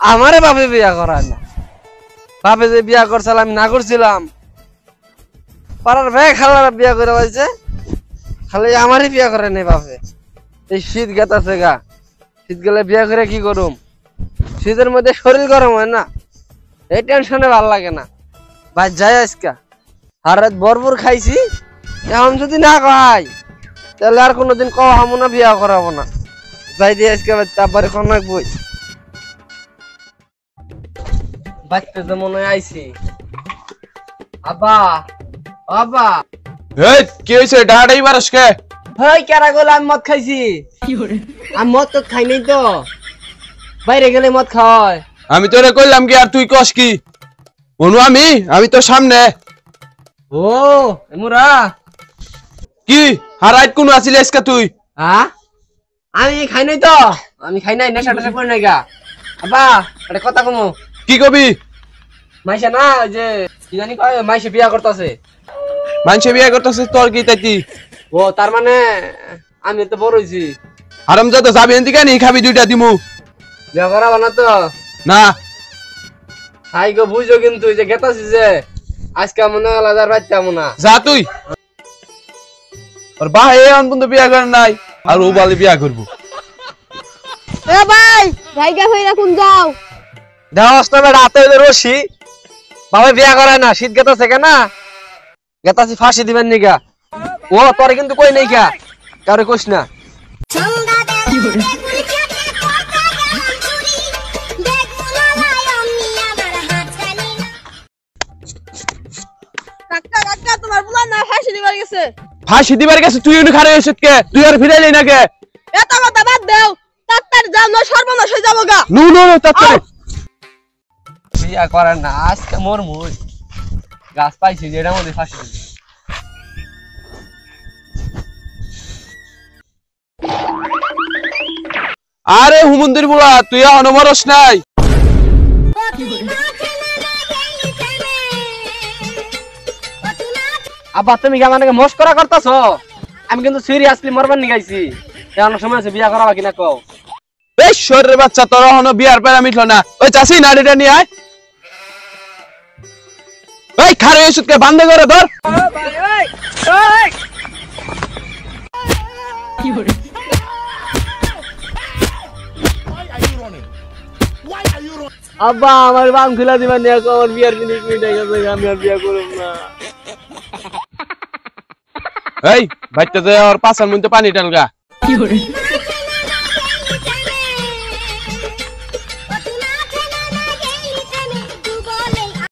আমারে বাপে বিয়া করায় না। বাপে যে বিয়া করছিল আমি না করছিলাম, পাড়ার ভাই খালারা বিয়া করে পাইছে, খালি আমারই বিয়া করে নেই বাপে। এই শীত গেতাছে গা, শীত গেলে বিয়া করে কি করুম? শীতের মধ্যে শরীর গরম হয় না, এই টেনশনে ভাল লাগে না। ভাই যাই আজকা আর রাত ভরপুর খাইছি, এখন যদি না খাই তাহলে আর কোনোদিন কওয়াবো না, বিয়া করাবো না। যাই দিয়ে আজকে তারপরে কোনো বই বাচ্চা তো মনে হয় আইছি। আব্বা আব্বা এই কি হইছে? ডাড়াই বারস কে? হেই কেরা গেল? আমি মদ খাইছি। আমি মদ তো খাই নাই তো, বাইরে গেলে মদ খাওয়ায়। আমি তোরে কইলাম কি আর তুই কস কি? অনু আমি তো সামনে। ও এমুরা কি হারাইত কোন আছিস আজকে তুই? হ্যাঁ আমি খাই নাই তো, আমি খাই নাই, নেশা টেশা করি নাই গা। আব্বা একটা কথা কমু। কি কবি? মাইসা না ওই যে কি জানি কয়, মাইসে বিয়া করতেছে। মানুষে বিয়ে করতেছিস তোর কি তাই? ও তার মানে আমি তো বড় হইছি। হারাম যত যাবি এনতি কেন খাবি দুইটা দিমু? বিয়া করাবো না তো? না হাই গো বুঝো, কিন্তু যে গেতাছি যে আজকে মনে হল আর রাত না। যা তুই। ওর বাহ এখন পর্যন্ত বিয়া করে নাই, আর ও বালি বিয়া করবো। এ ভাই জায়গা হইরা কোন যাও? দেওয়াস না বেটা, হাতে রশি। বাবা বিয়া করায় না, শীত গেতাছে কেন? গেতাছি ফাঁসি দিবেন নিগা। ও তোরে কিন্তু কই নাই গা, কারে কইস না। কাকা কাকা তোমার বুলা না ফাঁসি দিবার গেছে। ফাঁসি দিবার গেছে? তুই এনে খারে এসে কে? তুই আর ফিরাইলি না কে? এত কথা বাদ দাও, তাড়াতাড়ি যাও না সর্বনাশ হয়ে যাবো গা। নো নো নো তাতে বিয়া করে না, আজকে মোর মুই গাছ পাইছি যেটার মধ্যে ফাঁসি দিবি। আরে হুমন্দির বুলা তুই এখনো মরস নাই? আব্বা তুমি কি আমাকে মস্করা করতেছো? আমি কিন্তু সিরিয়াসলি মরবার নিগাইছি। এখন সময় আছে, বিয়া করাবা কিনা কও। এই শরীরের বাচ্চা, তোর এখনো বিয়ার প্যারা মিটলো না। ওই চাষি নাড়িটা নিয়ে আয়। ওই খারে ওষুধকে বান্ধে করে ধর। আব্বা আমার বাম খুলা দিবেন, আমার বিয়ার জিনিস মিটে গেছে, আমি আর বিয়া করব না। এই বাইতে ওর পাশার মধ্যে পানি টালগা।